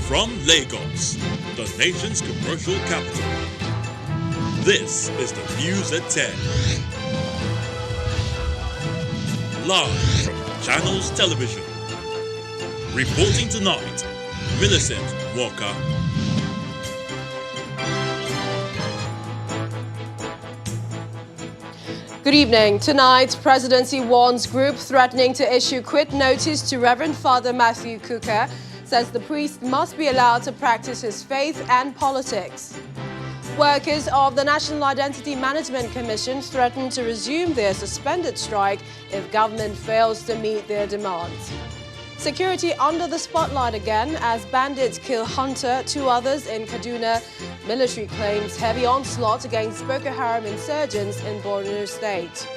From Lagos, the nation's commercial capital, this is the News at 10. Live from Channels Television. Reporting tonight, Millicent Walker. Good evening. Tonight, Presidency warns group threatening to issue quit notice to Reverend Father Matthew Kukah, says the priest must be allowed to practice his faith and politics. Workers of the National Identity Management Commission threaten to resume their suspended strike if government fails to meet their demands. Security under the spotlight again as bandits kill Hunter, two others in Kaduna. Military claims heavy onslaught against Boko Haram insurgents in Borno State.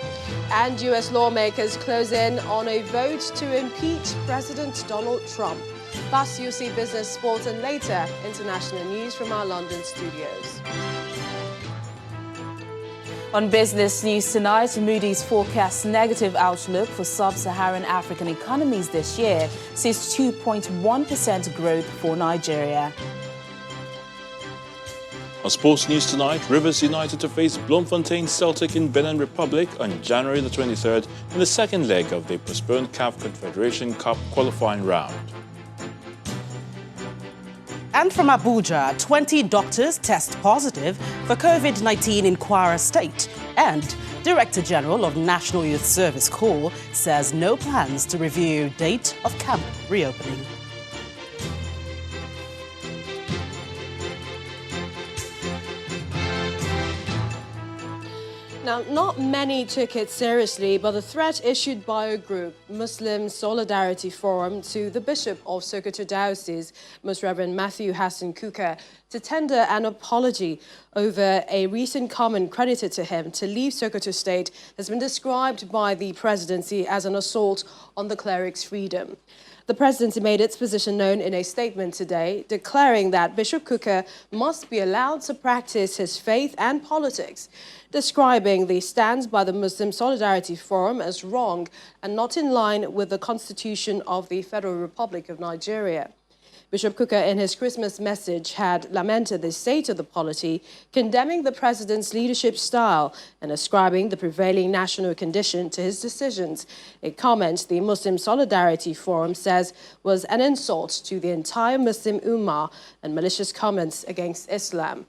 And US lawmakers close in on a vote to impeach President Donald Trump. Plus, you'll see business, sports and later international news from our London studios. On business news tonight, Moody's forecasts negative outlook for sub-Saharan African economies this year, sees 2.1% growth for Nigeria. On sports news tonight, Rivers United to face Bloemfontein Celtic in Benin Republic on January the 23rd in the second leg of the postponed CAF Confederation Cup qualifying round. And from Abuja, 20 doctors test positive for COVID-19 in Kwara State. And Director General of National Youth Service Corps says no plans to review date of camp reopening. Now, not many took it seriously, but the threat issued by a group, Muslim Solidarity Forum, to the Bishop of Sokoto Diocese, Most Reverend Matthew Hassan Kukah, to tender an apology over a recent comment credited to him to leave Sokoto State has been described by the presidency as an assault on the cleric's freedom. The presidency made its position known in a statement today, declaring that Bishop Kukah must be allowed to practice his faith and politics, describing the stance by the Muslim Solidarity Forum as wrong and not in line with the Constitution of the Federal Republic of Nigeria. Bishop Kukah, in his Christmas message, had lamented the state of the polity, condemning the president's leadership style and ascribing the prevailing national condition to his decisions, a comment the Muslim Solidarity Forum says was an insult to the entire Muslim Ummah and malicious comments against Islam.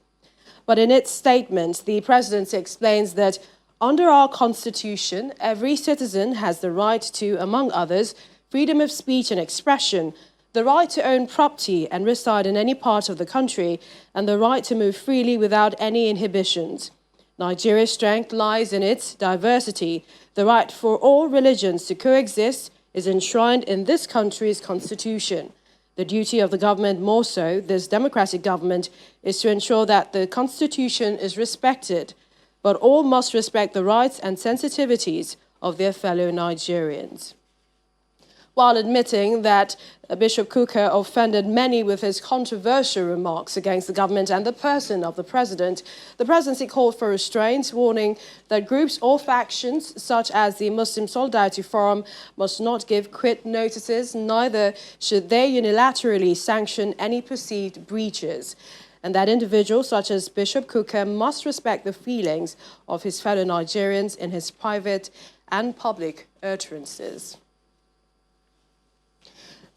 But in its statement, the presidency explains that under our constitution, every citizen has the right to, among others, freedom of speech and expression, the right to own property and reside in any part of the country, and the right to move freely without any inhibitions. Nigeria's strength lies in its diversity. The right for all religions to coexist is enshrined in this country's constitution. The duty of the government, more so, this democratic government, is to ensure that the constitution is respected, but all must respect the rights and sensitivities of their fellow Nigerians. While admitting that Bishop Kukah offended many with his controversial remarks against the government and the person of the president, the presidency called for restraint, warning that groups or factions, such as the Muslim Solidarity Forum, must not give quit notices, neither should they unilaterally sanction any perceived breaches, and that individuals such as Bishop Kukah must respect the feelings of his fellow Nigerians in his private and public utterances.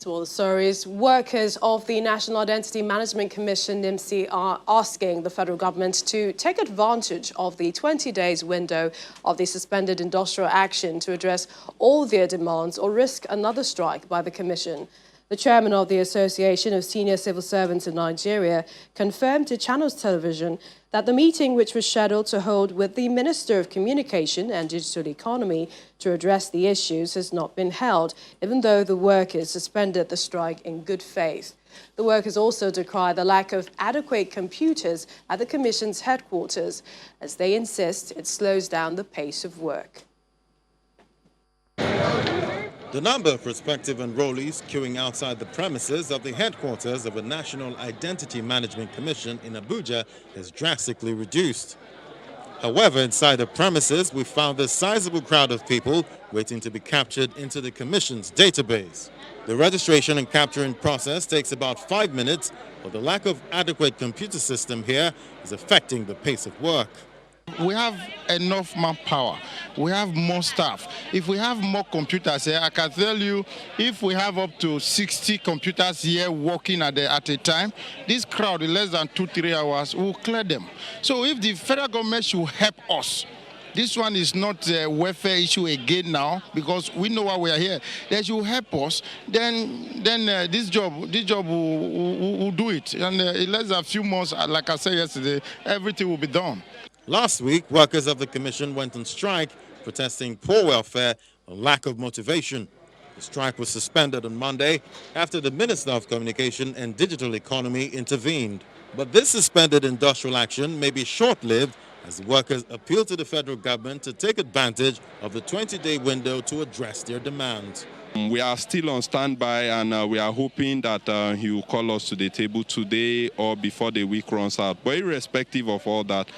To all the stories, workers of the National Identity Management Commission, NIMC, are asking the federal government to take advantage of the 20 days window of the suspended industrial action to address all their demands or risk another strike by the commission. The chairman of the Association of Senior Civil Servants in Nigeria confirmed to Channels Television that the meeting, which was scheduled to hold with the Minister of Communication and Digital Economy to address the issues, has not been held, even though the workers suspended the strike in good faith. The workers also decry the lack of adequate computers at the Commission's headquarters, as they insist it slows down the pace of work. The number of prospective enrollees queuing outside the premises of the headquarters of the National Identity Management Commission in Abuja has drastically reduced. However, inside the premises, we found a sizable crowd of people waiting to be captured into the Commission's database. The registration and capturing process takes about 5 minutes, but the lack of adequate computer system here is affecting the pace of work. We have enough manpower. We have more staff. If we have more computers here, I can tell you, if we have up to 60 computers here working at a time, this crowd in less than 2-3 hours will clear them. So if the federal government should help us, this one is not a welfare issue again now, because we know why we are here. They should help us. Then this job will do it. And in less than a few months, like I said yesterday, everything will be done. Last week, workers of the Commission went on strike, protesting poor welfare and lack of motivation. The strike was suspended on Monday after the Minister of Communication and Digital Economy intervened. But this suspended industrial action may be short-lived as the workers appeal to the federal government to take advantage of the 20-day window to address their demands. We are still on standby, and we are hoping that he will call us to the table today or before the week runs out. But irrespective of all that,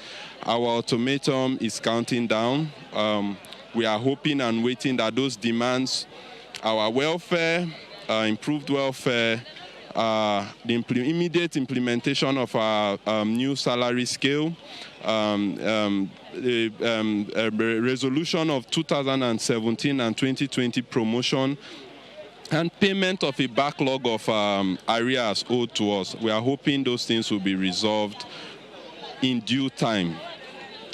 our ultimatum is counting down. We are hoping and waiting that those demands, our welfare, improved welfare, the immediate implementation of our new salary scale, resolution of 2017 and 2020 promotion, and payment of a backlog of arrears owed to us. We are hoping those things will be resolved in due time.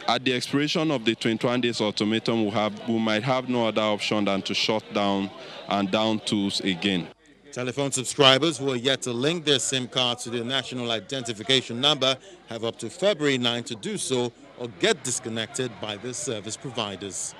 At the expiration of the 21 days ultimatum, we might have no other option than to shut down and down tools again. Telephone subscribers who are yet to link their SIM cards to their national identification number have up to February 9 to do so or get disconnected by their service providers.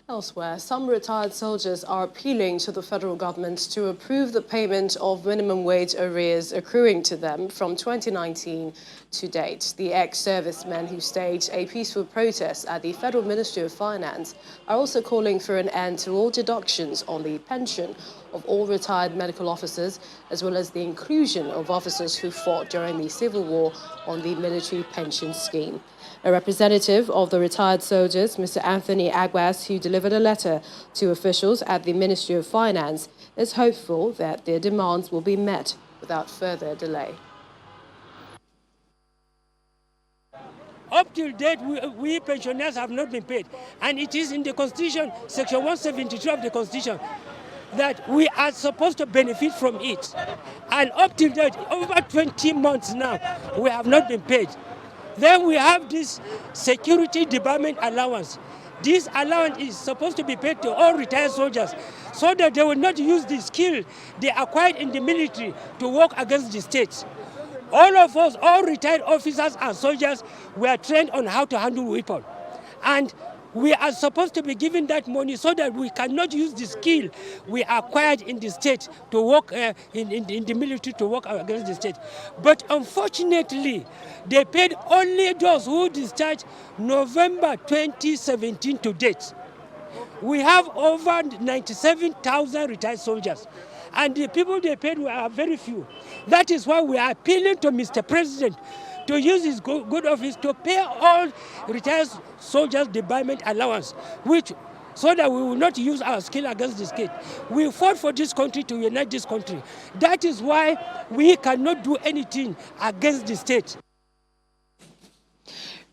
Elsewhere, some retired soldiers are appealing to the federal government to approve the payment of minimum wage arrears accruing to them from 2019 to date. The ex-servicemen who staged a peaceful protest at the Federal Ministry of Finance are also calling for an end to all deductions on the pension of all retired medical officers, as well as the inclusion of officers who fought during the Civil War on the military pension scheme. A representative of the retired soldiers, Mr. Anthony Agbas, who delivered a letter to officials at the Ministry of Finance, is hopeful that their demands will be met without further delay. Up till date, we pensioners have not been paid. And it is in the Constitution, Section 172 of the Constitution, that we are supposed to benefit from it. And up till date, over 20 months now, we have not been paid. Then we have this security department allowance. This allowance is supposed to be paid to all retired soldiers so that they will not use the skill they acquired in the military to work against the state. All of us, all retired officers and soldiers, were trained on how to handle weapons. And we are supposed to be given that money so that we cannot use the skill we acquired in the state to work in the military to work against the state. But unfortunately, they paid only those who discharged November 2017 to date. We have over 97,000 retired soldiers, and the people they paid were very few. That is why we are appealing to Mr. President to use his good office to pay all retired soldiers the debarment allowance, so that we will not use our skill against the state. We fought for this country to unite this country. That is why we cannot do anything against the state.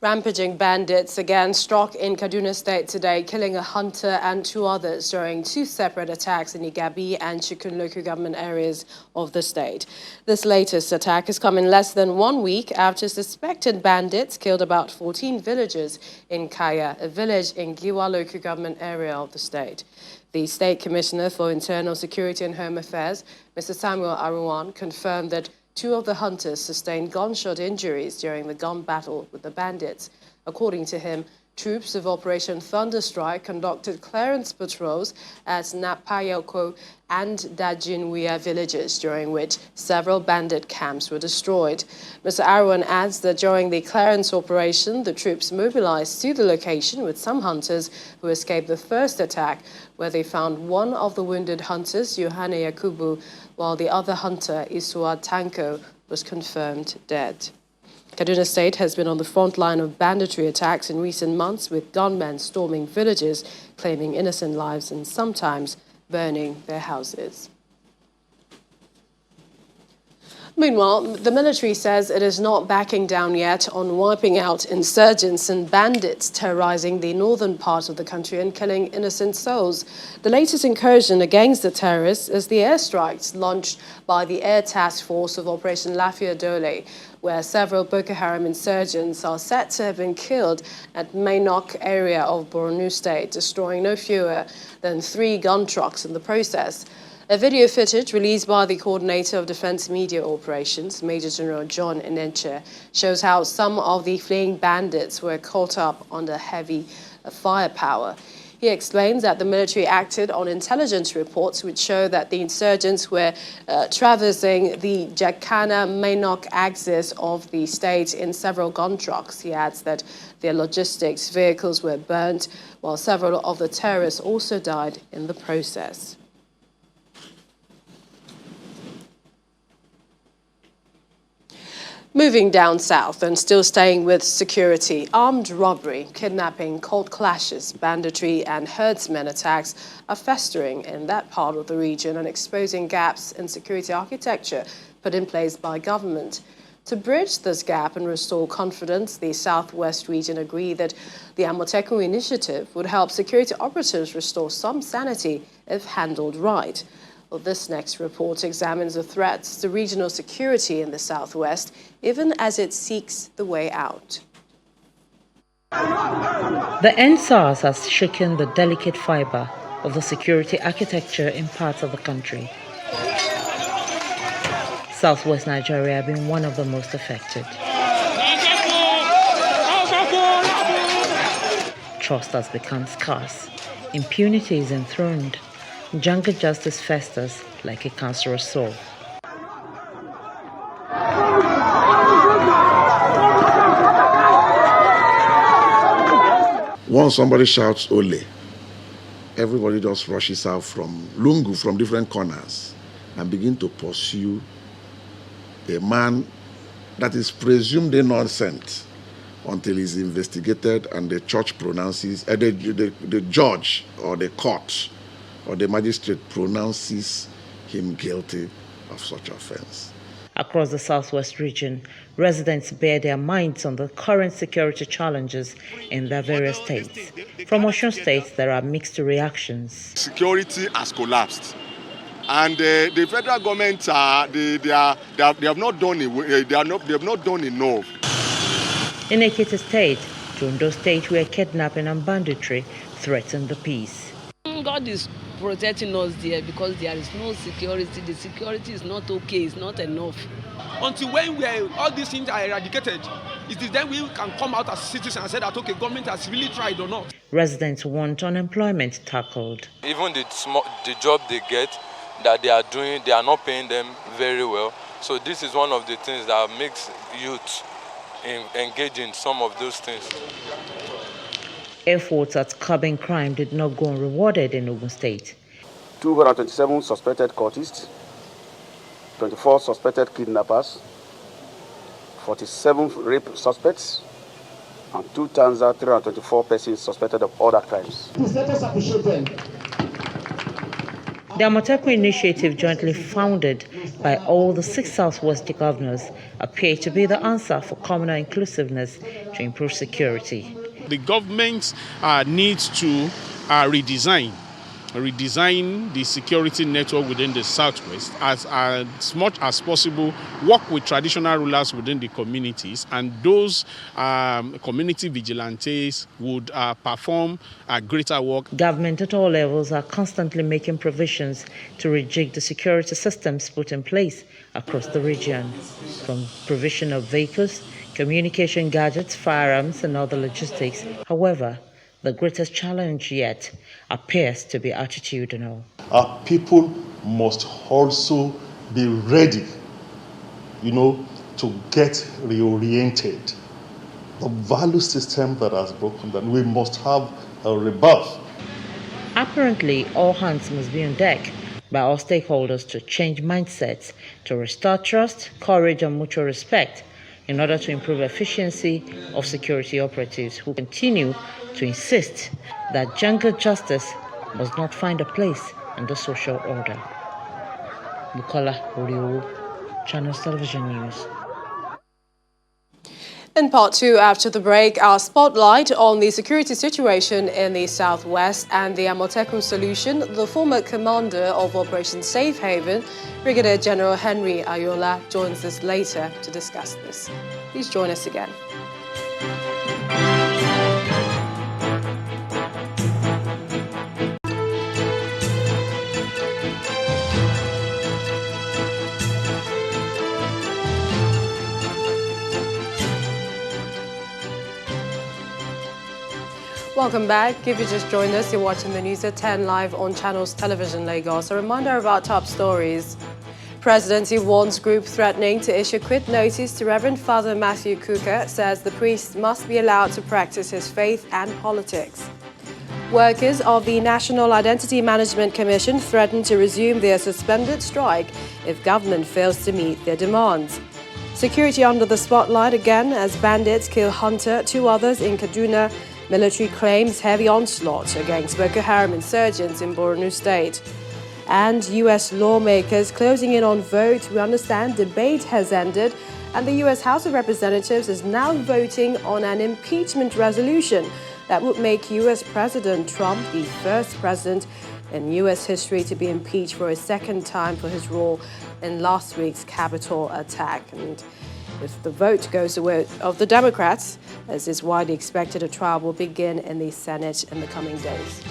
Rampaging bandits again struck in Kaduna State today, killing a hunter and 2 others during 2 separate attacks in Igabi and Chikun local government areas of the state. This latest attack has come in less than 1 week after suspected bandits killed about 14 villagers in Kaya, a village in Giwa local government area of the state. The State Commissioner for Internal Security and Home Affairs, Mr. Samuel Aruwan, confirmed that 2 of the hunters sustained gunshot injuries during the gun battle with the bandits. According to him, troops of Operation Thunderstrike conducted clearance patrols at Napayoko and Dajinwia villages, during which several bandit camps were destroyed. Mr. Aruwan adds that during the clearance operation, the troops mobilized to the location with some hunters who escaped the first attack, where they found one of the wounded hunters, Yohane Yakubu, while the other hunter, Isua Tanko, was confirmed dead. Kaduna State has been on the front line of banditry attacks in recent months, with gunmen storming villages, claiming innocent lives and sometimes burning their houses. Meanwhile, the military says it is not backing down yet on wiping out insurgents and bandits terrorizing the northern part of the country and killing innocent souls. The latest incursion against the terrorists is the airstrikes launched by the Air Task Force of Operation Lafia Dole, where several Boko Haram insurgents are said to have been killed at Mainok area of Borno State, destroying no fewer than 3 gun trucks in the process. A video footage released by the Coordinator of Defense Media Operations, Major General John Enenche, shows how some of the fleeing bandits were caught up under heavy firepower. He explains that the military acted on intelligence reports which show that the insurgents were traversing the Jacana-Mainok axis of the state in several gun trucks. He adds that their logistics vehicles were burnt, while several of the terrorists also died in the process. Moving down south and still staying with security, armed robbery, kidnapping, cold clashes, banditry and herdsmen attacks are festering in that part of the region and exposing gaps in security architecture put in place by government. To bridge this gap and restore confidence, the Southwest region agreed that the Amotekun initiative would help security operatives restore some sanity if handled right. Well, this next report examines the threats to regional security in the Southwest, even as it seeks the way out. The EndSARS has shaken the delicate fiber of the security architecture in parts of the country. Southwest Nigeria has been one of the most affected. Trust has become scarce. Impunity is enthroned. Jungle justice festers like a cancerous sore. Once somebody shouts "Ole," everybody just rushes out from Lungu, from different corners, and begin to pursue a man that is presumed innocent until he's investigated and the church pronounces, the judge or the court or the magistrate pronounces him guilty of such offense. Across the Southwest region, residents bear their minds on the current security challenges in their various states. From Osun State, there are mixed reactions. Security has collapsed, and the federal government they have not done enough. In Ekiti State, to Ondo State, where kidnapping and banditry threaten the peace. God is protecting us there because there is no security. The security is not okay, it's not enough. Until when all these things are eradicated, it is then we can come out as citizens and say that, okay, government has really tried or not. Residents want unemployment tackled. Even the job they get that they are doing, they are not paying them very well. So this is one of the things that makes youth engage in some of those things. Efforts at curbing crime did not go unrewarded in Ogun State. 227 suspected cultists, 24 suspected kidnappers, 47 rape suspects, and 2,324 persons suspected of other crimes. The Amotekun initiative, jointly founded by all the 6 Southwest governors, appear to be the answer for communal inclusiveness to improve security. The government needs to redesign the security network within the Southwest as much as possible, work with traditional rulers within the communities, and those community vigilantes would perform greater work. Government at all levels are constantly making provisions to rejig the security systems put in place across the region, from provision of vehicles, communication gadgets, firearms, and other logistics. However, the greatest challenge yet appears to be attitudinal. Our people must also be ready, to get reoriented. The value system that has broken down, we must have a rebirth. Apparently, all hands must be on deck by all stakeholders to change mindsets, to restore trust, courage, and mutual respect, in order to improve efficiency of security operatives who continue to insist that jungle justice must not find a place in the social order. Bukola Oriowo, Channels Television News. In part two, after the break, our spotlight on the security situation in the southwest and the Amotekun solution. The former commander of Operation Safe Haven, Brigadier General Henry Ayola, joins us later to discuss this. Please join us again. Welcome back. If you just joined us, you're watching the news at 10 live on Channels Television Lagos. A reminder of our top stories. Presidency warns group threatening to issue quit notice to Reverend Father Matthew Kuka, says the priest must be allowed to practice his faith and politics. Workers of the National Identity Management Commission threaten to resume their suspended strike if government fails to meet their demands. Security under the spotlight again as bandits kill Hunter, 2 others in Kaduna. Military claims heavy onslaught against Boko Haram insurgents in Borno State. And U.S. lawmakers closing in on vote. We understand debate has ended and the U.S. House of Representatives is now voting on an impeachment resolution that would make U.S. President Trump the first president in U.S. history to be impeached for a second time for his role in last week's Capitol attack. And if the vote goes the way of the Democrats, as is widely expected, a trial will begin in the Senate in the coming days.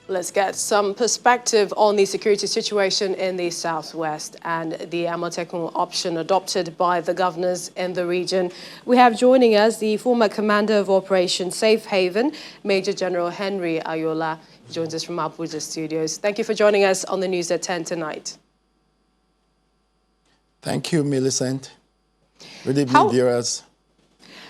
Let's get some perspective on the security situation in the southwest and the Amotekun option adopted by the governors in the region. We have joining us the former commander of Operation Safe Haven, Major General Henry Ayola. He joins us from Abuja studios. Thank you for joining us on the news at 10 tonight. Thank you, Millicent. Good evening, viewers.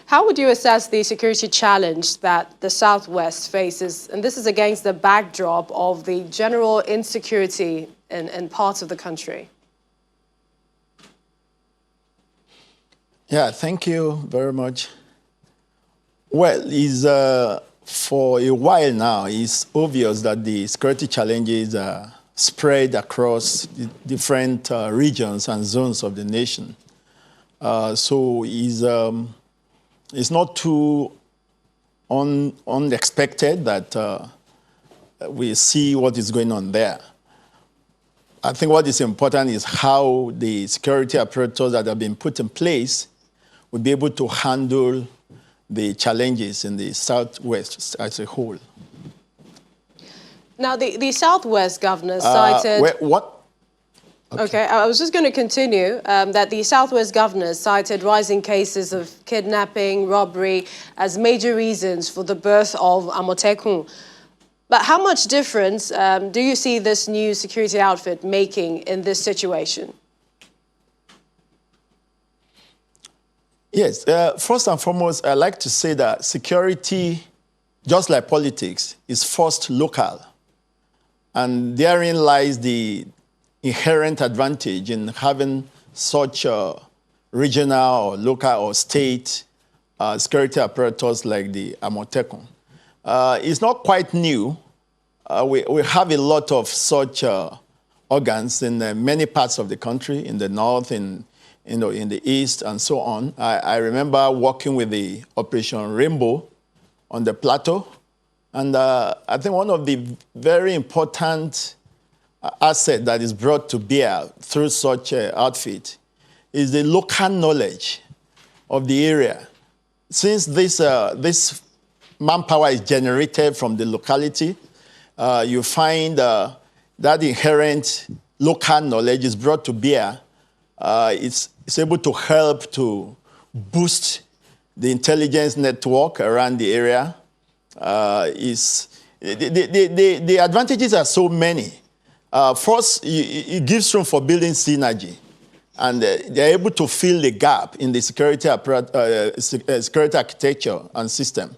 How would you assess the security challenge that the Southwest faces? And this is against the backdrop of the general insecurity in parts of the country. Yeah, thank you very much. Well, for a while now, it's obvious that the security challenges are spread across the different regions and zones of the nation. So it's not too unexpected that we see what is going on there. I think what is important is how the security apparatus that have been put in place will be able to handle the challenges in the Southwest as a whole. Now, the Southwest governor cited... What? Okay, I was just going to continue that the Southwest governors cited rising cases of kidnapping, robbery as major reasons for the birth of Amotekun. But how much difference do you see this new security outfit making in this situation? Yes, first and foremost, I like to say that security, just like politics, is first local. And therein lies the inherent advantage in having such a regional or local or state security apparatus like the Amotekun. It's not quite new. We have a lot of such organs in many parts of the country, in the north, in the east, and so on. I remember working with the Operation Rainbow on the plateau. And I think one of the very important asset that is brought to bear through such an outfit is the local knowledge of the area. Since this manpower is generated from the locality, you find that inherent local knowledge is brought to bear. It's able to help to boost the intelligence network around the area. The advantages are so many. First, it gives room for building synergy, and they're able to fill the gap in the security architecture and system.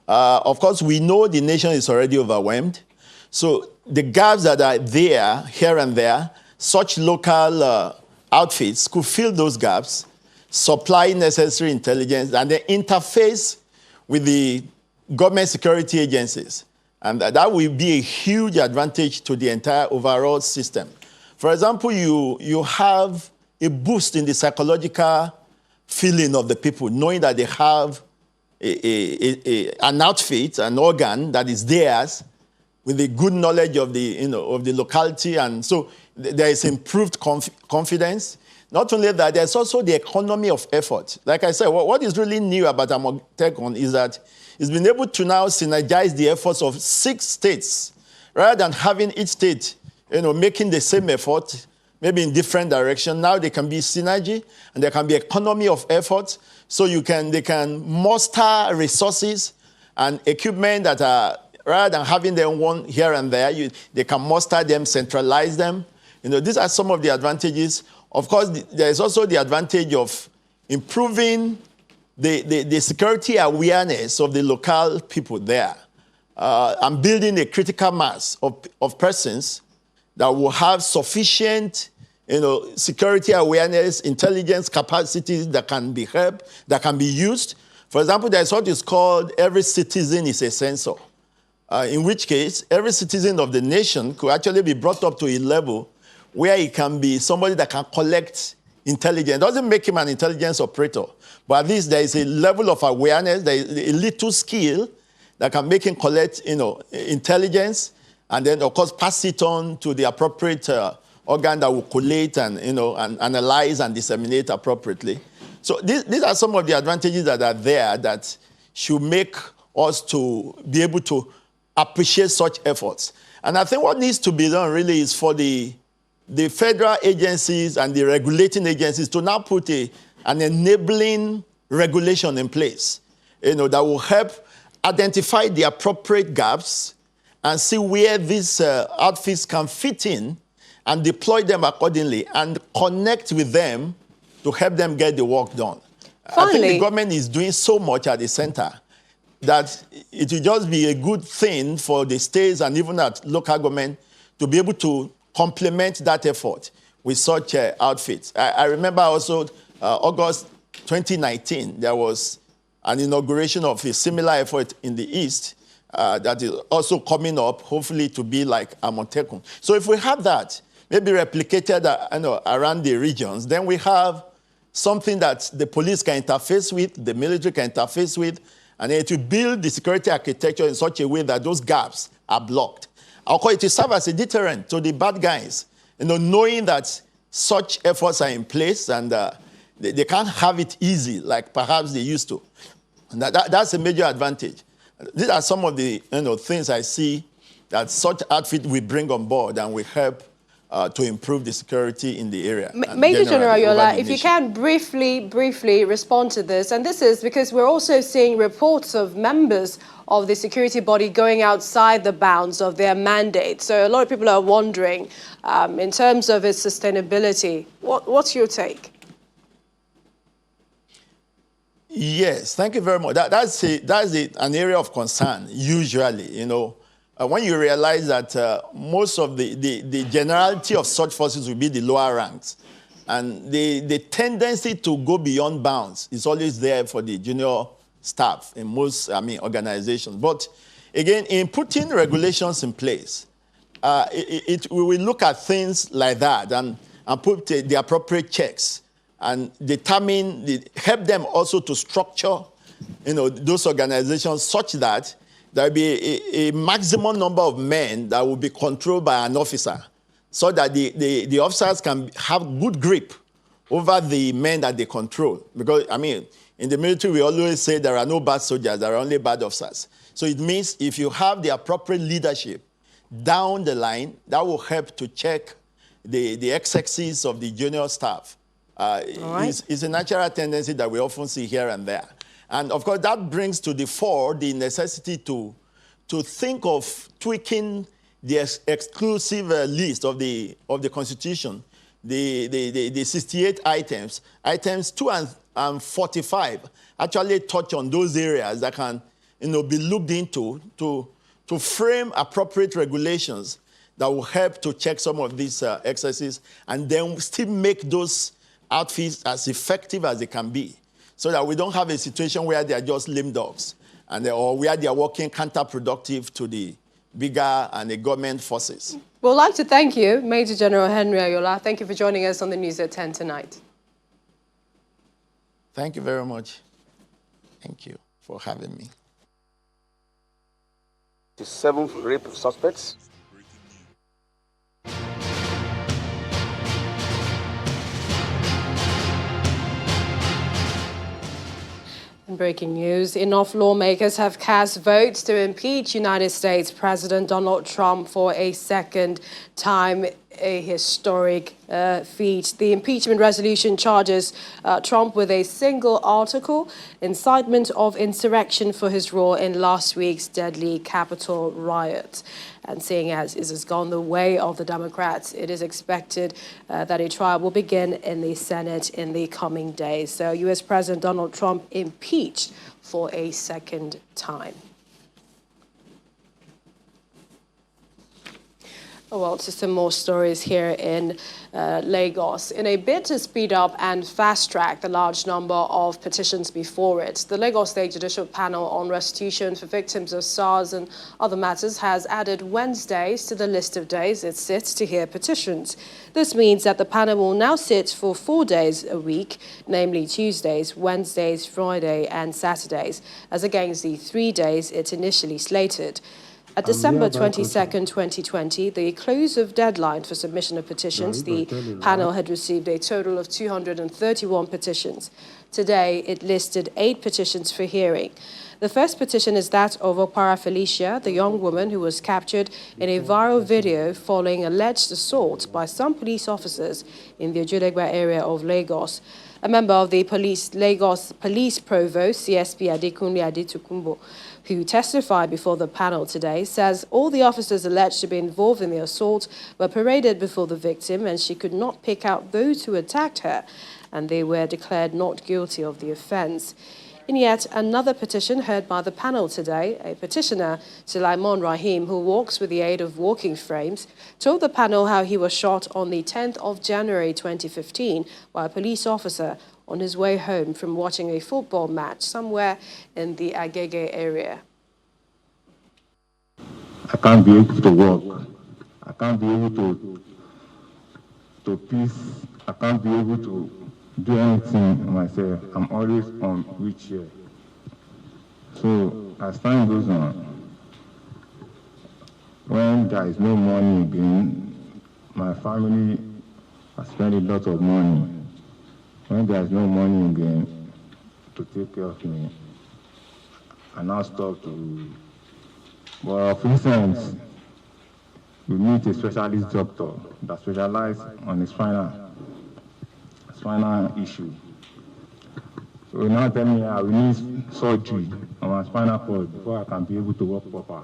Of course, we know the nation is already overwhelmed, so the gaps that are there, here and there, such local outfits could fill those gaps, supply necessary intelligence, and then interface with the government security agencies. And that will be a huge advantage to the entire overall system. For example, you have a boost in the psychological feeling of the people, knowing that they have an outfit, an organ that is theirs, with a good knowledge of the, of the locality. And so there is improved confidence. Not only that, there's also the economy of effort. Like I said, what is really new about Amotekun is that it's been able to now synergize the efforts of 6 states, rather than having each state, making the same effort, maybe in different directions. Now there can be synergy and there can be economy of effort. So they can muster resources and equipment that are, rather than having them one here and there, they can muster them, centralize them. These are some of the advantages. Of course, there is also the advantage of improving the security awareness of the local people there, and building a critical mass of persons that will have sufficient security awareness, intelligence capacities that can be helped, that can be used. For example, there's what is called every citizen is a sensor, in which case every citizen of the nation could actually be brought up to a level where he can be somebody that can collect intelligence. It doesn't make him an intelligence operator, but at least there is a level of awareness, there is a little skill that can make him collect, intelligence, and then, of course, pass it on to the appropriate organ that will collate and, and analyze and disseminate appropriately. So these are some of the advantages that are there that should make us to be able to appreciate such efforts. And I think what needs to be done really is for the federal agencies and the regulating agencies to now put an enabling regulation in place, that will help identify the appropriate gaps and see where these outfits can fit in and deploy them accordingly and connect with them to help them get the work done. Finally, I think the government is doing so much at the center that it will just be a good thing for the states and even at local government to be able to complement that effort with such outfits. I remember also August 2019, there was an inauguration of a similar effort in the East that is also coming up, hopefully to be like Amotekun. So if we have that, maybe replicated around the regions, then we have something that the police can interface with, the military can interface with, and then to build the security architecture in such a way that those gaps are blocked. I'll call it to serve as a deterrent to the bad guys, knowing that such efforts are in place and they can't have it easy like perhaps they used to. And that's a major advantage. These are some of the things I see that such outfit will bring on board and will help to improve the security in the area. Major General Yola, if you can briefly respond to this, and this is because we're also seeing reports of members of the security body going outside the bounds of their mandate. So a lot of people are wondering, in terms of its sustainability, what's your take? Yes, thank you very much. That's an area of concern, usually, when you realize that most of the generality of such forces will be the lower ranks. And the tendency to go beyond bounds is always there for the junior staff in most, organizations. But again, in putting regulations in place, we will look at things like that and put the appropriate checks and help them also to structure, those organizations such that there will be a maximum number of men that will be controlled by an officer so that the officers can have good grip over the men that they control. Because, in the military, we always say there are no bad soldiers, there are only bad officers. So it means if you have the appropriate leadership down the line, that will help to check the excesses of the junior staff. It's a natural tendency that we often see here and there. And of course, that brings to the fore the necessity to think of tweaking the exclusive list of the Constitution, the 68 items. Items 2 and 45 actually touch on those areas that can be looked into to frame appropriate regulations that will help to check some of these excesses and then still make those outfits as effective as they can be, so that we don't have a situation where they are just lame dogs or where they are working counterproductive to the bigger and the government forces. We'd like to thank you, Major General Henry Ayola. Thank you for joining us on the News at 10 tonight. Thank you very much. Thank you for having me. The 7 rape suspects. Breaking news, enough lawmakers have cast votes to impeach United States President Donald Trump for a second time, a historic feat. The impeachment resolution charges Trump with a single article, incitement of insurrection for his role in last week's deadly Capitol riot. And seeing as it has gone the way of the Democrats, it is expected that a trial will begin in the Senate in the coming days. So U.S. President Donald Trump impeached for a second time. Well, just some more stories here in Lagos. In a bid to speed up and fast-track the large number of petitions before it, the Lagos State Judicial Panel on Restitution for Victims of SARS and Other Matters has added Wednesdays to the list of days it sits to hear petitions. This means that the panel will now sit for 4 days a week, namely Tuesdays, Wednesdays, Friday and Saturdays, as against the 3 days it initially slated. At December 22nd, 2020, the close of deadline for submission of petitions, the panel had received a total of 231 petitions. Today, it listed 8 petitions for hearing. The first petition is that of Opara Felicia, the young woman who was captured in a viral video following alleged assault by some police officers in the Ojulegba area of Lagos. A member of the Lagos Police Provost, CSP Adekunle Adetukumbo, who testified before the panel today, says all the officers alleged to be involved in the assault were paraded before the victim and she could not pick out those who attacked her, and they were declared not guilty of the offence. In yet another petition heard by the panel today, a petitioner, Sulaiman Rahim, who walks with the aid of walking frames, told the panel how he was shot on the 10th of January 2015 by a police officer on his way home from watching a football match somewhere in the Agege area. I can't be able to walk. I can't be able to peace. I can't be able to do anything myself. I'm always on wheelchair. So as time goes on, when there is no money again, my family has spent a lot of money. When there is no money again to take care of me, I now stop to. But for instance, we meet a specialist doctor that specializes on the spinal issue. So he now tell me I will need surgery on my spinal cord before I can be able to walk proper,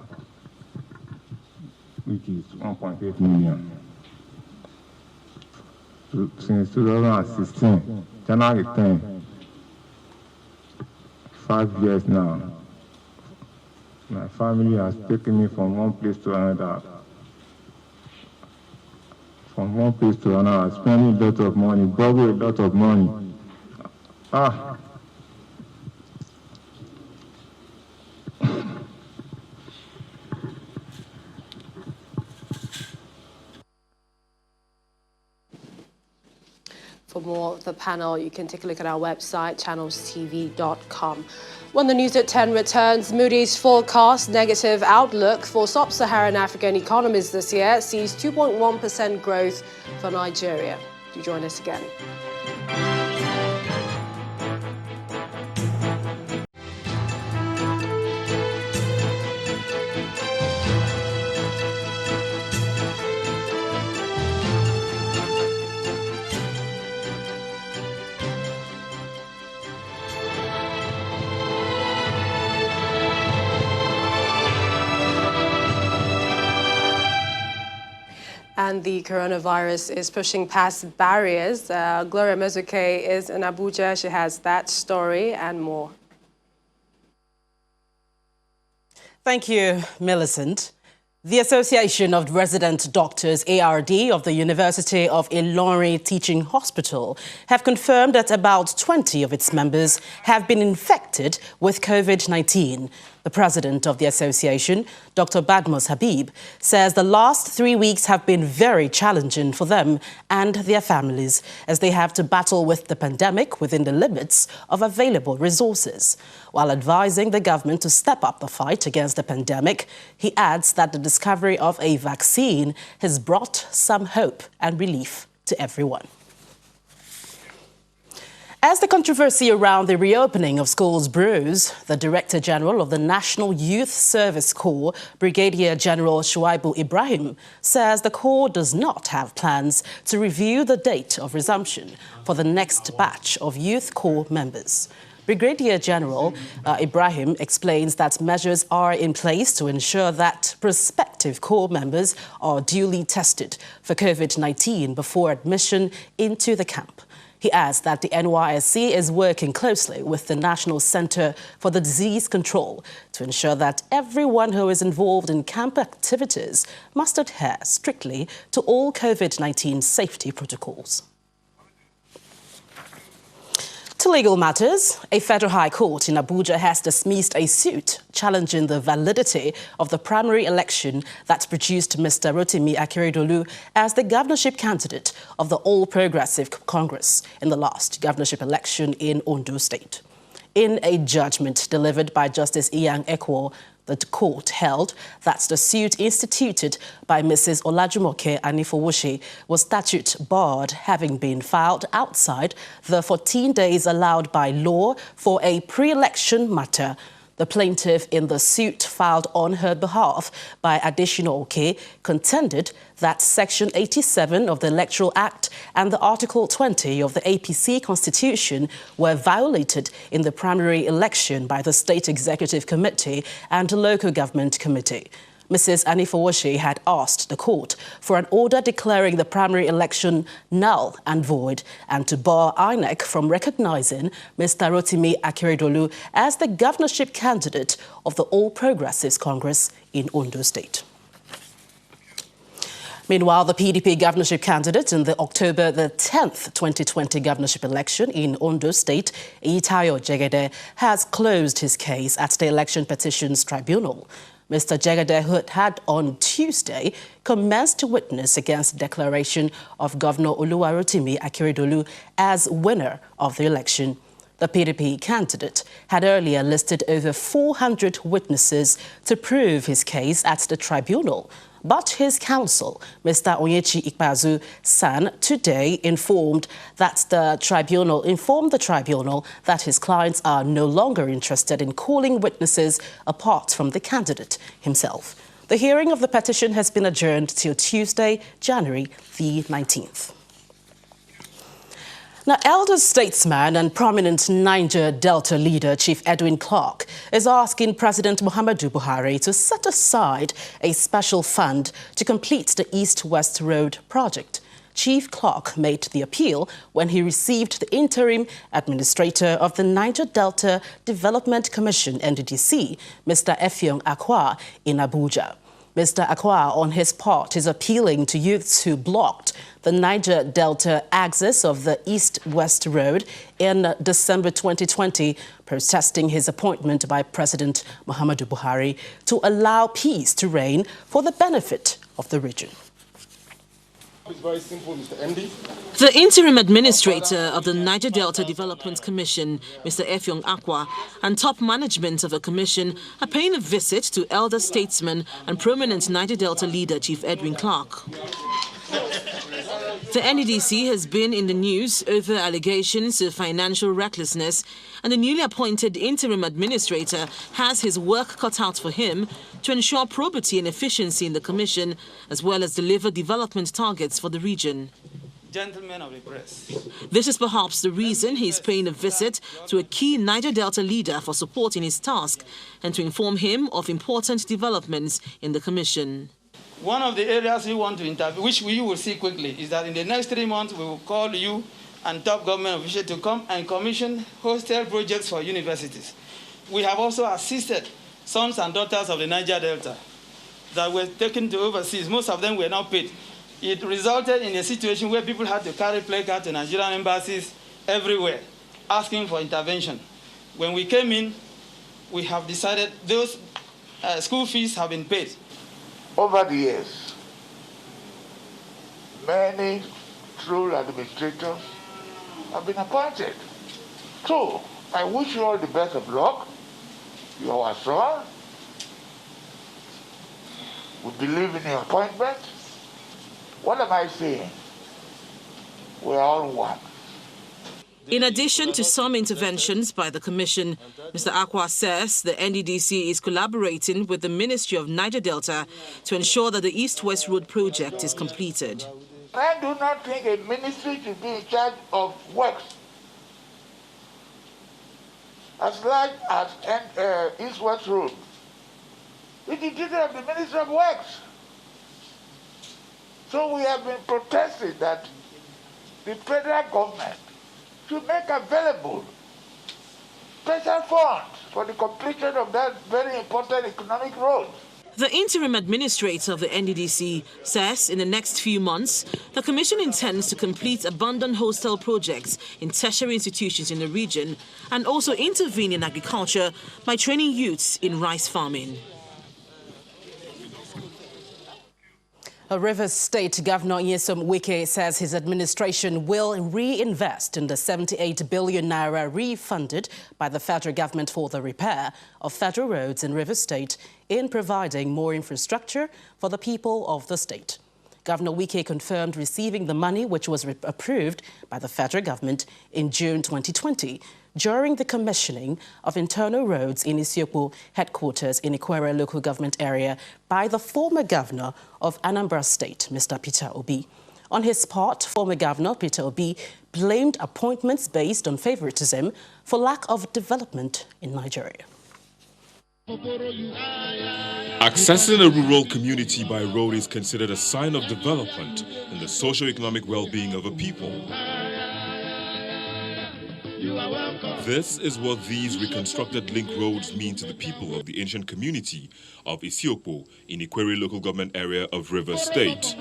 which is 1.8 million. So, since 2016, January 10, 5 years now, my family has taken me from one place to another. From one place to another, spending a lot of money, borrow a lot of money. For more of the panel, you can take a look at our website, channelstv.com. When the News at 10 returns, Moody's forecast negative outlook for sub-Saharan African economies this year sees 2.1% growth for Nigeria. Do join us again. And the coronavirus is pushing past barriers. Gloria Mezuke is in Abuja. She has that story and more. Thank you, Millicent. The Association of Resident Doctors, ARD, of the University of Ilorin Teaching Hospital have confirmed that about 20 of its members have been infected with COVID-19. The president of the association, Dr. Badmus Habib, says the last 3 weeks have been very challenging for them and their families as they have to battle with the pandemic within the limits of available resources. While advising the government to step up the fight against the pandemic, he adds that the discovery of a vaccine has brought some hope and relief to everyone. As the controversy around the reopening of schools brews, the Director General of the National Youth Service Corps, Brigadier General Shuaibu Ibrahim, says the Corps does not have plans to review the date of resumption for the next batch of Youth Corps members. Brigadier General Ibrahim explains that measures are in place to ensure that prospective Corps members are duly tested for COVID-19 before admission into the camp. He adds that the NYSC is working closely with the National Center for the Disease Control to ensure that everyone who is involved in camp activities must adhere strictly to all COVID-19 safety protocols. To legal matters, a federal high court in Abuja has dismissed a suit challenging the validity of the primary election that produced Mr. Rotimi Akeredolu as the governorship candidate of the All Progressive Congress in the last governorship election in Ondo State. In a judgment delivered by Justice Iyan Ekwo, the court held that the suit instituted by Mrs. Olajumoke Anifowoshi was statute barred, having been filed outside the 14 days allowed by law for a pre-election matter. The plaintiff in the suit filed on her behalf by Adesina Oke contended that Section 87 of the Electoral Act and the Article 20 of the APC Constitution were violated in the primary election by the State Executive Committee and the Local Government Committee. Mrs. Anifowoshi had asked the court for an order declaring the primary election null and void and to bar INEC from recognizing Mr. Rotimi Akeredolu as the governorship candidate of the All Progressives Congress in Ondo State. Meanwhile, the PDP governorship candidate in the October the 10th 2020 governorship election in Ondo State, Itayo Jegede, has closed his case at the Election Petitions Tribunal. Mr. Jegede had on Tuesday commenced to witness against the declaration of Governor Oluwarotimi Akeredolu as winner of the election. The PDP candidate had earlier listed over 400 witnesses to prove his case at the tribunal. But his counsel, Mr. Onyechi Ikpeazu San, today informed the tribunal that his clients are no longer interested in calling witnesses apart from the candidate himself. The hearing of the petition has been adjourned till Tuesday, January the 19th. Now, elder statesman and prominent Niger Delta leader Chief Edwin Clark is asking President Muhammadu Buhari to set aside a special fund to complete the East-West Road project. Chief Clark made the appeal when he received the interim administrator of the Niger Delta Development Commission, NDDC, Mr. Effiong Akwa, in Abuja. Mr. Akwa, on his part, is appealing to youths who blocked the Niger Delta axis of the East-West Road in December 2020, protesting his appointment by President Muhammadu Buhari to allow peace to reign for the benefit of the region. It's very simple, Mr. MD. The interim administrator of the Niger Delta Development Commission, Mr. Effiong Akwa, and top management of the commission are paying a visit to elder statesman and prominent Niger Delta leader Chief Edwin Clark. The NDDC has been in the news over allegations of financial recklessness, and the newly appointed interim administrator has his work cut out for him to ensure probity and efficiency in the commission, as well as deliver development targets for the region. Gentlemen of the press. This is perhaps the reason he's paying a visit to a key Niger Delta leader for support in his task and to inform him of important developments in the commission. One of the areas we want to interview, which you will see quickly, is that in the next 3 months we will call you and top government officials to come and commission hostel projects for universities. We have also assisted sons and daughters of the Niger Delta that were taken to overseas. Most of them were not paid. It resulted in a situation where people had to carry placards to Nigerian embassies everywhere, asking for intervention. When we came in, we have decided those school fees have been paid. Over the years, many true administrators have been appointed. So, I wish you all the best of luck. You are our son. We believe in your appointment. What am I saying? We're all one. In addition to some interventions by the Commission, Mr. Akwa says the NDDC is collaborating with the Ministry of Niger Delta to ensure that the East-West Road project is completed. I do not think a ministry should be in charge of works as large as East-West Road. It is duty of the Ministry of Works. So we have been protesting that the federal government should make available special funds for the completion of that very important economic road. The interim administrator of the NDDC says in the next few months, the Commission intends to complete abandoned hostel projects in tertiary institutions in the region and also intervene in agriculture by training youths in rice farming. Rivers State Governor Nyesom Wike says his administration will reinvest in the 78 billion naira refunded by the federal government for the repair of federal roads in Rivers State in providing more infrastructure for the people of the state. Governor Wike confirmed receiving the money which was approved by the federal government in June 2020 during the commissioning of internal roads in Isiokpo headquarters in Ikwere local government area by the former governor of Anambra State, Mr. Peter Obi. On his part, former governor Peter Obi blamed appointments based on favoritism for lack of development in Nigeria. Accessing a rural community by road is considered a sign of development in the socio-economic well-being of a people. This is what these reconstructed link roads mean to the people of the ancient community of Isiokpo in Ikwere local government area of Rivers State.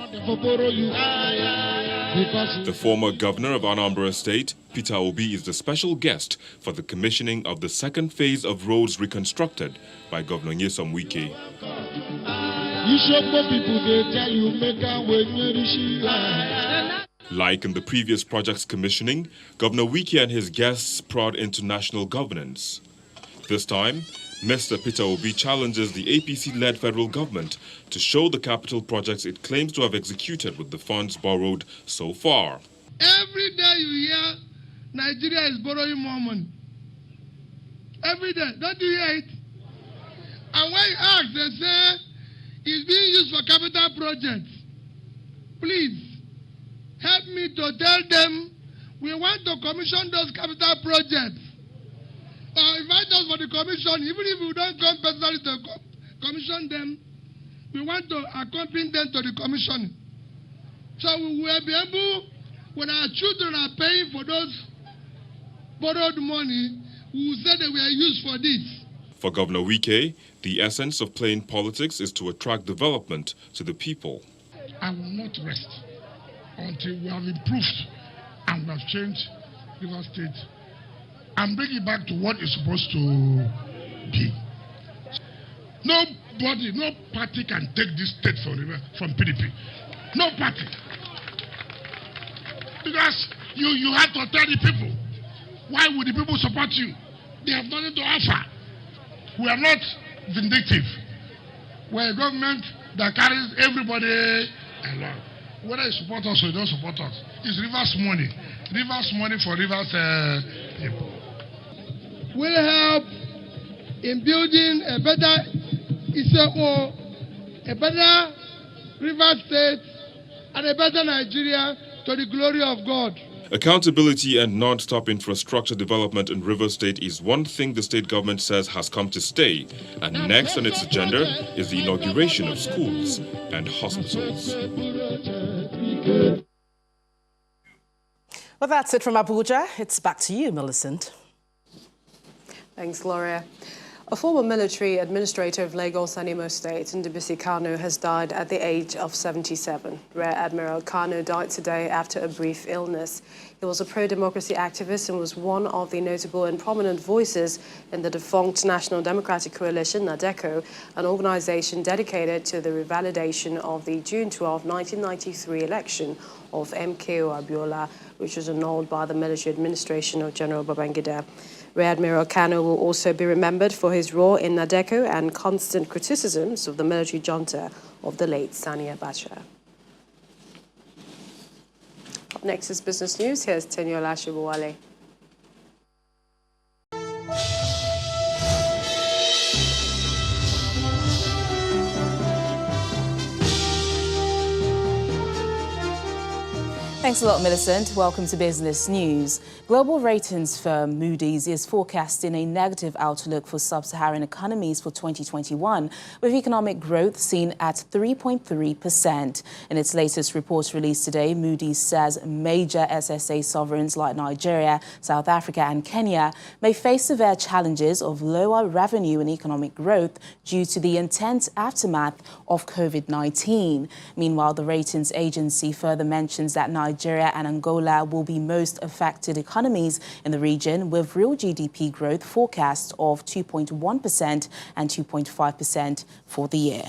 The former governor of Anambra State, Peter Obi, is the special guest for the commissioning of the second phase of roads reconstructed by Governor Nyesom Wike. Like in the previous project's commissioning, Governor Wike and his guests prod into national governance. This time, Mr. Peter Obi challenges the APC-led federal government to show the capital projects it claims to have executed with the funds borrowed so far. Every day you hear Nigeria is borrowing more money. Every day. Don't you hear it? And when you ask, they say it's being used for capital projects. Please, help me to tell them we want to commission those capital projects. Or invite us for the commission, even if we don't come personally to commission them, we want to accompany them to the commission. So we will be able, when our children are paying for those borrowed money, we will say that we are used for this. For Governor Wike, the essence of playing politics is to attract development to the people. I will not rest until we have improved and we have changed Rivers State and bring it back to what it's supposed to be. Nobody, no party can take this state from PDP. No party. Because you have to tell the people, why would the people support you? They have nothing to offer. We are not vindictive. We're a government that carries everybody along. Whether you support us or you don't support us, it's Rivers money. Rivers money for Rivers people. Will help in building a better Isiokpo, a better Rivers State, and a better Nigeria to the glory of God. Accountability and non-stop infrastructure development in Rivers State is one thing the state government says has come to stay. And next on its agenda is the inauguration of schools and hospitals. Well, that's it from Abuja. It's back to you, Millicent. Thanks, Gloria. A former military administrator of Lagos and Imo State, Ndubisi Kanu, has died at the age of 77. Rear Admiral Kanu died today after a brief illness. He was a pro-democracy activist and was one of the notable and prominent voices in the defunct National Democratic Coalition, NADECO, an organization dedicated to the revalidation of the June 12, 1993 election of MKO Abiola, which was annulled by the military administration of General Babangida. Rear Admiral Kanu will also be remembered for his role in NADECO and constant criticisms of the military junta of the late Sani Abacha. Up next is Business News. Here's Teniola Shibowale. Thanks a lot, Millicent. Welcome to Business News. Global ratings firm Moody's is forecasting a negative outlook for sub-Saharan economies for 2021, with economic growth seen at 3.3%. In its latest report released today, Moody's says major SSA sovereigns like Nigeria, South Africa and Kenya may face severe challenges of lower revenue and economic growth due to the intense aftermath of COVID-19. Meanwhile, the ratings agency further mentions that Nigeria and Angola will be most affected economies in the region, with real GDP growth forecast of 2.1% and 2.5% for the year.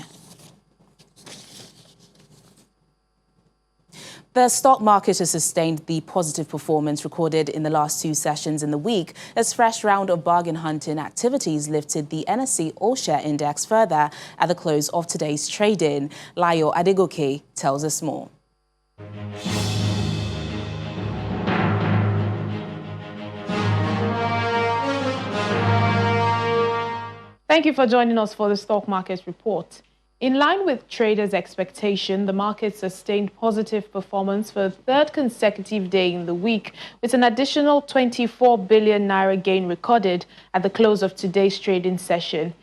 The stock market has sustained the positive performance recorded in the last two sessions in the week as fresh round of bargain hunting activities lifted the NSE All-Share Index further at the close of today's trading. Layo Adegoke tells us more. Thank you for joining us for the stock market report. In line with traders' expectation, the market sustained positive performance for a third consecutive day in the week, with an additional 24 billion naira gain recorded at the close of today's trading session.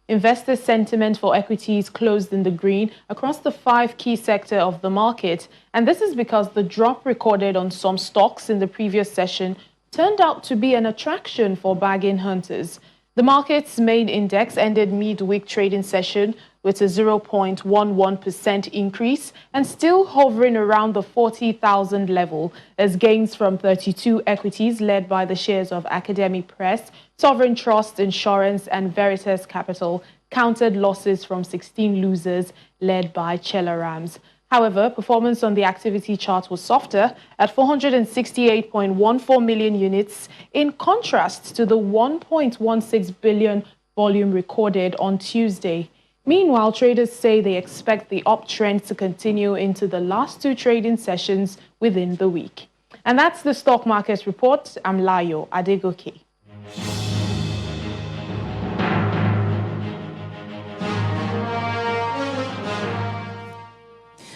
Investor sentiment for equities closed in the green across the 5 key sectors of the market, and this is because the drop recorded on some stocks in the previous session turned out to be an attraction for bargain hunters. The market's main index ended midweek trading session with a 0.11% increase and still hovering around the 40,000 level as gains from 32 equities led by the shares of Academy Press, Sovereign Trust Insurance and Veritas Capital countered losses from 16 losers led by Chelarams. However, performance on the activity chart was softer at 468.14 million units, in contrast to the 1.16 billion volume recorded on Tuesday. Meanwhile, traders say they expect the uptrend to continue into the last 2 trading sessions within the week. And that's the stock market report. I'm Layo Adegoke.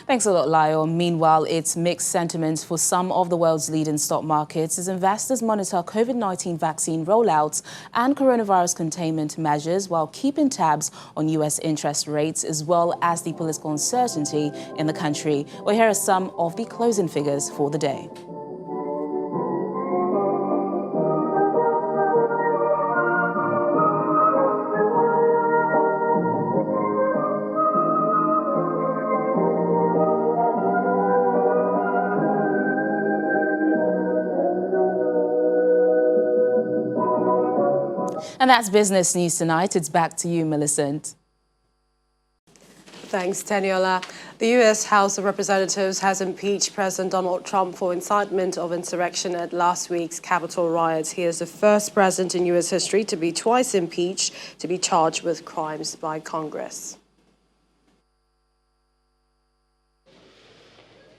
Thanks a lot, Lyle. Meanwhile, it's mixed sentiments for some of the world's leading stock markets as investors monitor COVID-19 vaccine rollouts and coronavirus containment measures while keeping tabs on U.S. interest rates as well as the political uncertainty in the country. Well, here are some of the closing figures for the day. And that's Business News tonight. It's back to you, Millicent. Thanks, Teniola. The U.S. House of Representatives has impeached President Donald Trump for incitement of insurrection at last week's Capitol riots. He is the first president in U.S. history to be twice impeached to be charged with crimes by Congress.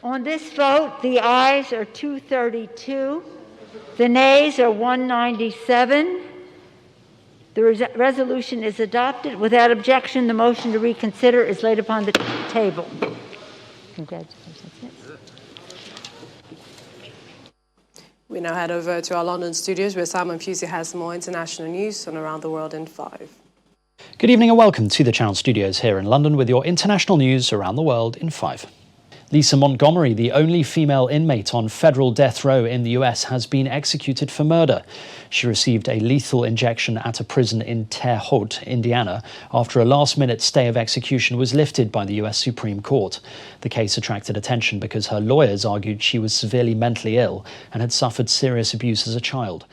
On this vote, the ayes are 232, the nays are 197. The resolution is adopted. Without objection, the motion to reconsider is laid upon the table. Congratulations. We now head over to our London studios where Simon Pusey has more international news on around the world in 5. Good evening and welcome to the Channel Studios here in London with your international news around the world in 5. Lisa Montgomery, the only female inmate on federal death row in the US, has been executed for murder. She received a lethal injection at a prison in Terre Haute, Indiana, after a last-minute stay of execution was lifted by the US Supreme Court. The case attracted attention because her lawyers argued she was severely mentally ill and had suffered serious abuse as a child.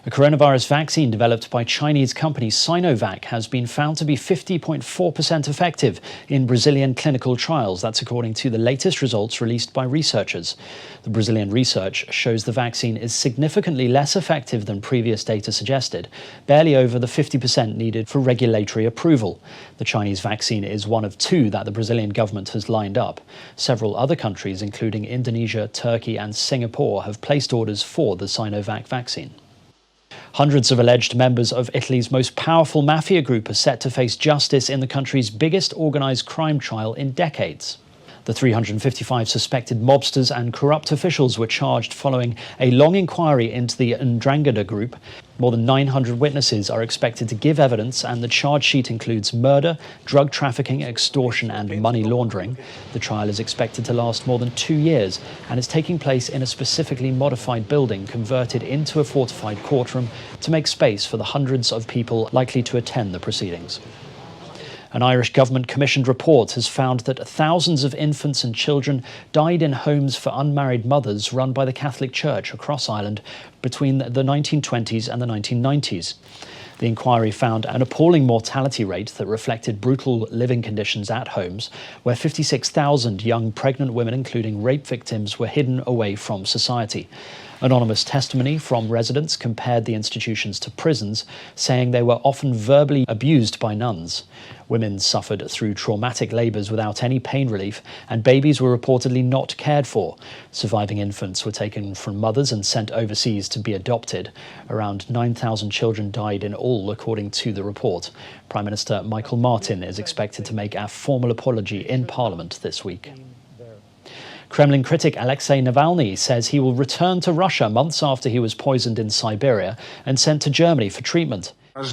A coronavirus vaccine developed by Chinese company Sinovac has been found to be 50.4% effective in Brazilian clinical trials. That's according to the latest results released by researchers. The Brazilian research shows the vaccine is significantly less effective than previous data suggested, barely over the 50% needed for regulatory approval. The Chinese vaccine is one of two that the Brazilian government has lined up. Several other countries, including Indonesia, Turkey and Singapore, have placed orders for the Sinovac vaccine. Hundreds of alleged members of Italy's most powerful mafia group are set to face justice in the country's biggest organised crime trial in decades. The 355 suspected mobsters and corrupt officials were charged following a long inquiry into the 'Ndrangheta group. More than 900 witnesses are expected to give evidence, and the charge sheet includes murder, drug trafficking, extortion and money laundering. The trial is expected to last more than 2 years and is taking place in a specifically modified building converted into a fortified courtroom to make space for the hundreds of people likely to attend the proceedings. An Irish government-commissioned report has found that thousands of infants and children died in homes for unmarried mothers run by the Catholic Church across Ireland between the 1920s and the 1990s. The inquiry found an appalling mortality rate that reflected brutal living conditions at homes, where 56,000 young pregnant women, including rape victims, were hidden away from society. Anonymous testimony from residents compared the institutions to prisons, saying they were often verbally abused by nuns. Women suffered through traumatic labours without any pain relief, and babies were reportedly not cared for. Surviving infants were taken from mothers and sent overseas to be adopted. Around 9,000 children died in all, according to the report. Prime Minister Michael Martin is expected to make a formal apology in Parliament this week. Kremlin critic Alexei Navalny says he will return to Russia months after he was poisoned in Siberia and sent to Germany for treatment. In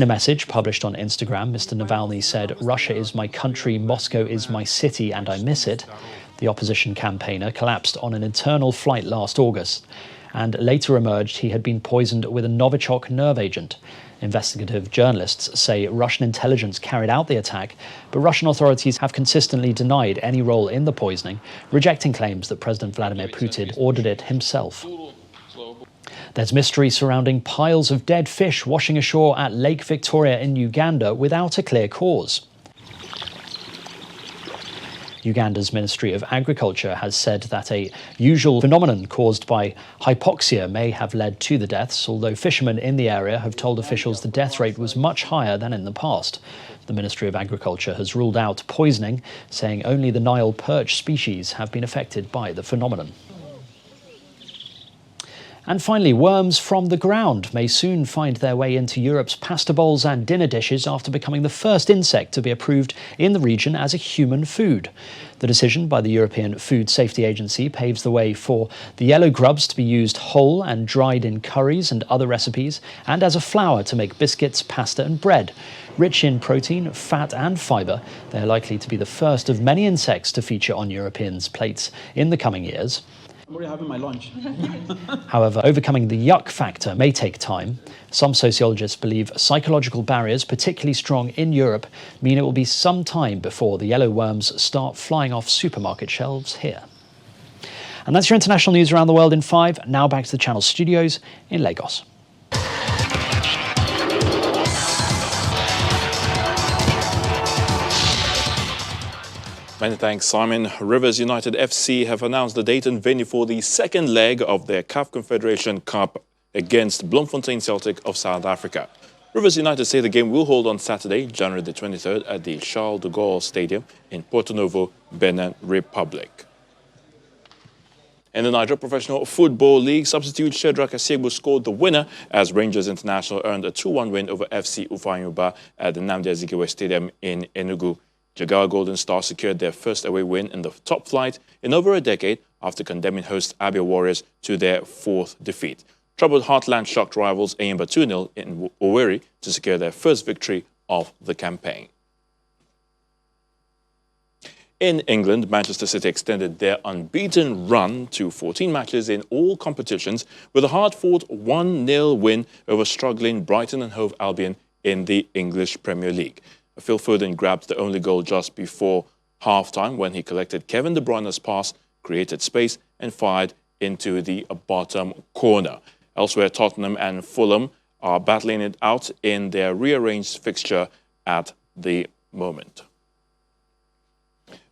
a message published on Instagram, Mr. Navalny said, "Russia is my country, Moscow is my city, and I miss it." The opposition campaigner collapsed on an internal flight last August, and later emerged he had been poisoned with a Novichok nerve agent. Investigative journalists say Russian intelligence carried out the attack, but Russian authorities have consistently denied any role in the poisoning, rejecting claims that President Vladimir Putin ordered it himself. There's mystery surrounding piles of dead fish washing ashore at Lake Victoria in Uganda without a clear cause. Uganda's Ministry of Agriculture has said that a usual phenomenon caused by hypoxia may have led to the deaths, although fishermen in the area have told officials the death rate was much higher than in the past. The Ministry of Agriculture has ruled out poisoning, saying only the Nile perch species have been affected by the phenomenon. And finally, worms from the ground may soon find their way into Europe's pasta bowls and dinner dishes after becoming the first insect to be approved in the region as a human food. The decision by the European Food Safety Agency paves the way for the yellow grubs to be used whole and dried in curries and other recipes, and as a flour to make biscuits, pasta and bread. Rich in protein, fat and fibre, they are likely to be the first of many insects to feature on Europeans' plates in the coming years. I'm already having my lunch. However, overcoming the yuck factor may take time. Some sociologists believe psychological barriers, particularly strong in Europe, mean it will be some time before the yellow worms start flying off supermarket shelves here. And that's your international news around the world in 5. Now back to the Channel studios in Lagos. Many thanks, Simon. Rivers United FC have announced the date and venue for the second leg of their CAF Confederation Cup against Bloemfontein Celtic of South Africa. Rivers United say the game will hold on Saturday, January the 23rd, at the Charles de Gaulle Stadium in Porto Novo, Benin Republic. In the Niger Professional Football League, substitute Shedrack Asiegbu scored the winner as Rangers International earned a 2-1 win over FC Ufayuba at the Nnamdi Azikiwe Stadium in Enugu. Jigawa Golden Stars secured their first away win in the top flight in over a decade after condemning host Abia Warriors to their fourth defeat. Troubled Heartland shocked rivals Eyimba 2-0 in Owerri to secure their first victory of the campaign. In England, Manchester City extended their unbeaten run to 14 matches in all competitions with a hard-fought 1-0 win over struggling Brighton and Hove Albion in the English Premier League. Phil Foden grabbed the only goal just before half-time when he collected Kevin De Bruyne's pass, created space and fired into the bottom corner. Elsewhere, Tottenham and Fulham are battling it out in their rearranged fixture at the moment.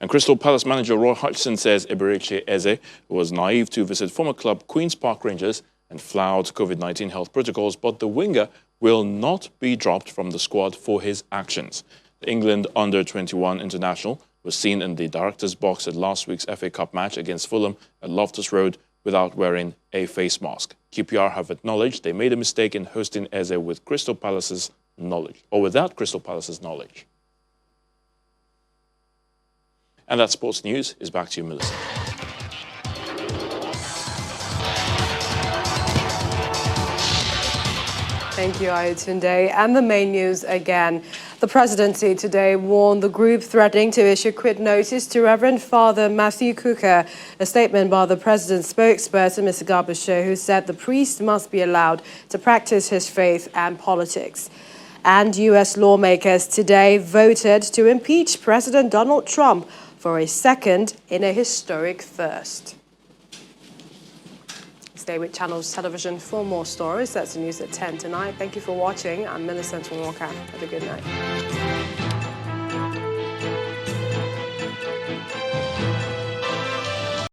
And Crystal Palace manager Roy Hodgson says Eberechi Eze was naive to visit former club Queen's Park Rangers and flout COVID-19 health protocols, but the winger will not be dropped from the squad for his actions. The England under-21 international was seen in the director's box at last week's FA Cup match against Fulham at Loftus Road without wearing a face mask. QPR have acknowledged they made a mistake in hosting Eze with Crystal Palace's knowledge, or without Crystal Palace's knowledge. And that sports news is back to you, Melissa. Thank you, Ayotunde. And the main news again. The presidency today warned the group threatening to issue quit notice to Reverend Father Matthew Kuka. A statement by the president's spokesperson, Mr. Gabushe, who said the priest must be allowed to practice his faith and politics. And U.S. lawmakers today voted to impeach President Donald Trump for a second in a historic first. Stay with Channels Television for more stories. That's the news at 10 tonight. Thank you for watching. I'm Millicent Walker. Have a good night.